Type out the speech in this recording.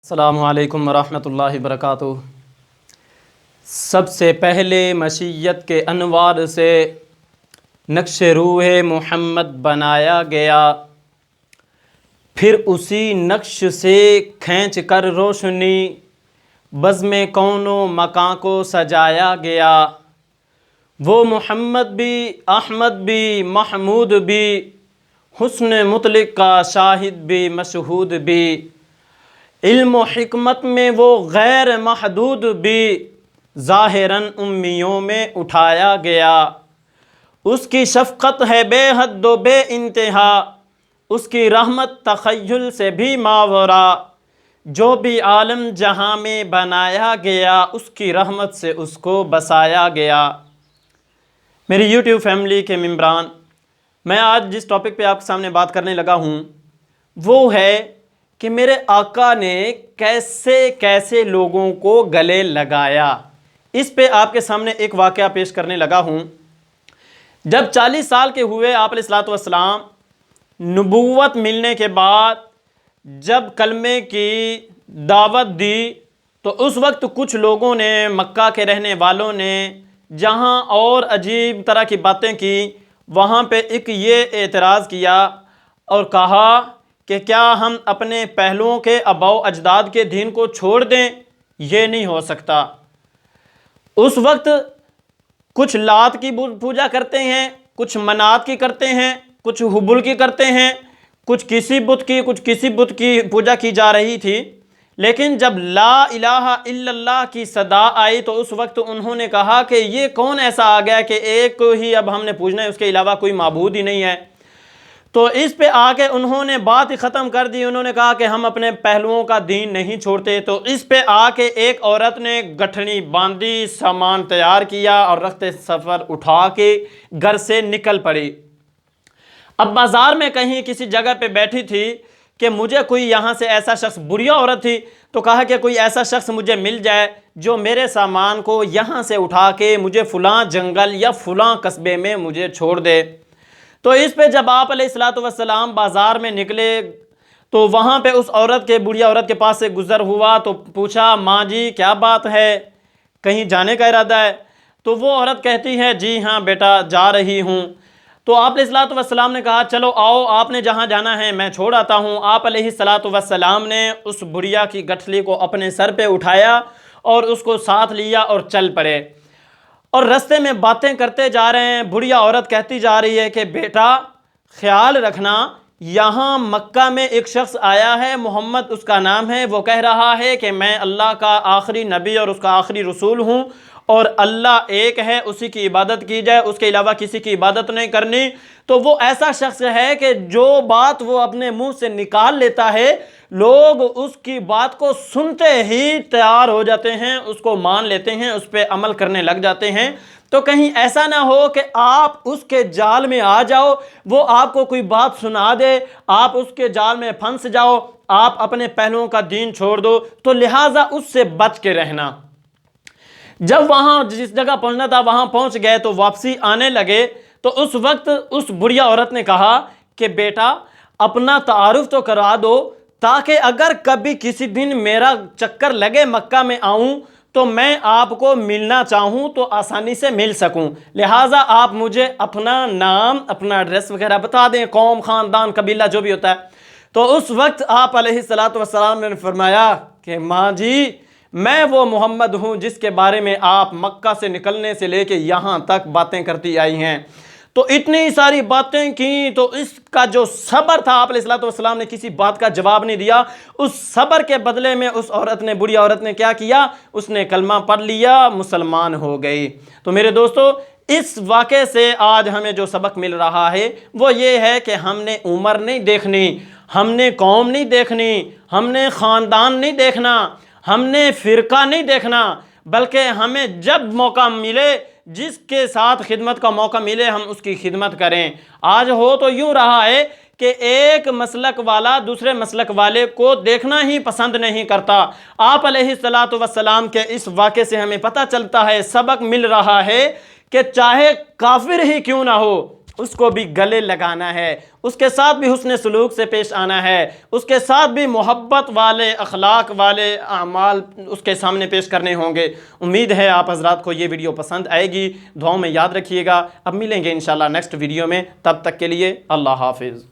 السلام علیکم ورحمۃ اللہ وبرکاتہ۔ سب سے پہلے مشیت کے انوار سے نقش روح محمد بنایا گیا، پھر اسی نقش سے کھینچ کر روشنی بزم کون و مکان کو سجایا گیا۔ وہ محمد بھی، احمد بھی، محمود بھی، حسن مطلق کا شاہد بھی، مشہود بھی، علم و حکمت میں وہ غیر محدود بھی، ظاہراً امیوں میں اٹھایا گیا۔ اس کی شفقت ہے بے حد و بے انتہا، اس کی رحمت تخیل سے بھی ماورا۔ جو بھی عالم جہاں میں بنایا گیا، اس کی رحمت سے اس کو بسایا گیا۔ میری یوٹیوب فیملی کے ممبران، میں آج جس ٹاپک پہ آپ کے سامنے بات کرنے لگا ہوں وہ ہے کہ میرے آقا نے کیسے کیسے لوگوں کو گلے لگایا۔ اس پہ آپ کے سامنے ایک واقعہ پیش کرنے لگا ہوں۔ جب 40 سال کے ہوئے آپ علیہ الصلوۃ والسلام، نبوت ملنے کے بعد جب کلمے کی دعوت دی تو اس وقت کچھ لوگوں نے، مکہ کے رہنے والوں نے جہاں اور عجیب طرح کی باتیں کی، وہاں پہ ایک یہ اعتراض کیا اور کہا کہ کیا ہم اپنے پہلوؤں کے آباء و اجداد کے دین کو چھوڑ دیں؟ یہ نہیں ہو سکتا۔ اس وقت کچھ لات کی پوجا کرتے ہیں، کچھ منات کی کرتے ہیں، کچھ حبل کی کرتے ہیں، کچھ کسی بت کی پوجا کی جا رہی تھی۔ لیکن جب لا الہ الا اللہ کی صدا آئی تو اس وقت انہوں نے کہا کہ یہ کون ایسا آ گیا کہ ایک ہی اب ہم نے پوجنا ہے، اس کے علاوہ کوئی معبود ہی نہیں ہے۔ تو اس پہ آ کے انہوں نے بات ہی ختم کر دی، انہوں نے کہا کہ ہم اپنے پہلوؤں کا دین نہیں چھوڑتے۔ تو اس پہ آ کے ایک عورت نے گٹھڑی باندھی، سامان تیار کیا اور رخت سفر اٹھا کے گھر سے نکل پڑی۔ اب بازار میں کہیں کسی جگہ پہ بیٹھی تھی کہ مجھے کوئی یہاں سے ایسا شخص، بری عورت تھی، تو کہا کہ کوئی ایسا شخص مجھے مل جائے جو میرے سامان کو یہاں سے اٹھا کے مجھے فلاں جنگل یا فلاں قصبے میں مجھے چھوڑ دے۔ تو اس پہ جب آپ علیہ الصلوۃ والسلام بازار میں نکلے تو وہاں پہ اس عورت کے، بڑھیا عورت کے پاس سے گزر ہوا تو پوچھا، ماں جی کیا بات ہے، کہیں جانے کا ارادہ ہے؟ تو وہ عورت کہتی ہے، جی ہاں بیٹا جا رہی ہوں۔ تو آپ علیہ الصلوۃ والسلام نے کہا، چلو آؤ، آپ نے جہاں جانا ہے میں چھوڑ آتا ہوں۔ آپ علیہ الصلوۃ والسلام نے اس بڑھیا کی گٹھلی کو اپنے سر پہ اٹھایا اور اس کو ساتھ لیا اور چل پڑے، اور رستے میں باتیں کرتے جا رہے ہیں۔ بڑھیا عورت کہتی جا رہی ہے کہ بیٹا خیال رکھنا، یہاں مکہ میں ایک شخص آیا ہے، محمد اس کا نام ہے، وہ کہہ رہا ہے کہ میں اللہ کا آخری نبی اور اس کا آخری رسول ہوں، اور اللہ ایک ہے، اسی کی عبادت کی جائے، اس کے علاوہ کسی کی عبادت نہیں کرنی۔ تو وہ ایسا شخص ہے کہ جو بات وہ اپنے منہ سے نکال لیتا ہے، لوگ اس کی بات کو سنتے ہی تیار ہو جاتے ہیں، اس کو مان لیتے ہیں، اس پہ عمل کرنے لگ جاتے ہیں۔ تو کہیں ایسا نہ ہو کہ آپ اس کے جال میں آ جاؤ، وہ آپ کو کوئی بات سنا دے، آپ اس کے جال میں پھنس جاؤ، آپ اپنے پہلوؤں کا دین چھوڑ دو، تو لہٰذا اس سے بچ کے رہنا۔ جب وہاں جس جگہ پہنچنا تھا وہاں پہنچ گئے تو واپسی آنے لگے تو اس وقت اس بڑھیا عورت نے کہا کہ بیٹا اپنا تعارف تو کرا دو، تاکہ اگر کبھی کسی دن میرا چکر لگے مکہ میں آؤں تو میں آپ کو ملنا چاہوں تو آسانی سے مل سکوں، لہٰذا آپ مجھے اپنا نام، اپنا ایڈریس وغیرہ بتا دیں، قوم، خاندان، قبیلہ جو بھی ہوتا ہے۔ تو اس وقت آپ علیہ الصلوۃ والسلام نے فرمایا کہ ماں جی میں وہ محمد ہوں جس کے بارے میں آپ مکہ سے نکلنے سے لے کے یہاں تک باتیں کرتی آئی ہیں۔ تو اتنی ساری باتیں کی تو اس کا جو صبر تھا، آپ علیہ الصلوۃ والسلام نے کسی بات کا جواب نہیں دیا۔ اس صبر کے بدلے میں اس عورت نے، بڑی عورت نے کیا کیا؟ اس نے کلمہ پڑھ لیا، مسلمان ہو گئی۔ تو میرے دوستو، اس واقعے سے آج ہمیں جو سبق مل رہا ہے وہ یہ ہے کہ ہم نے عمر نہیں دیکھنی، ہم نے قوم نہیں دیکھنی، ہم نے خاندان نہیں دیکھنا، ہم نے فرقہ نہیں دیکھنا، بلکہ ہمیں جب موقع ملے، جس کے ساتھ خدمت کا موقع ملے، ہم اس کی خدمت کریں۔ آج ہو تو یوں رہا ہے کہ ایک مسلک والا دوسرے مسلک والے کو دیکھنا ہی پسند نہیں کرتا۔ آپ علیہ الصلوۃ والسلام کے اس واقعے سے ہمیں پتہ چلتا ہے، سبق مل رہا ہے کہ چاہے کافر ہی کیوں نہ ہو، اس کو بھی گلے لگانا ہے، اس کے ساتھ بھی حسن سلوک سے پیش آنا ہے، اس کے ساتھ بھی محبت والے اخلاق والے اعمال اس کے سامنے پیش کرنے ہوں گے۔ امید ہے آپ حضرات کو یہ ویڈیو پسند آئے گی، دعاؤں میں یاد رکھیے گا۔ اب ملیں گے انشاءاللہ نیکسٹ ویڈیو میں، تب تک کے لیے اللہ حافظ۔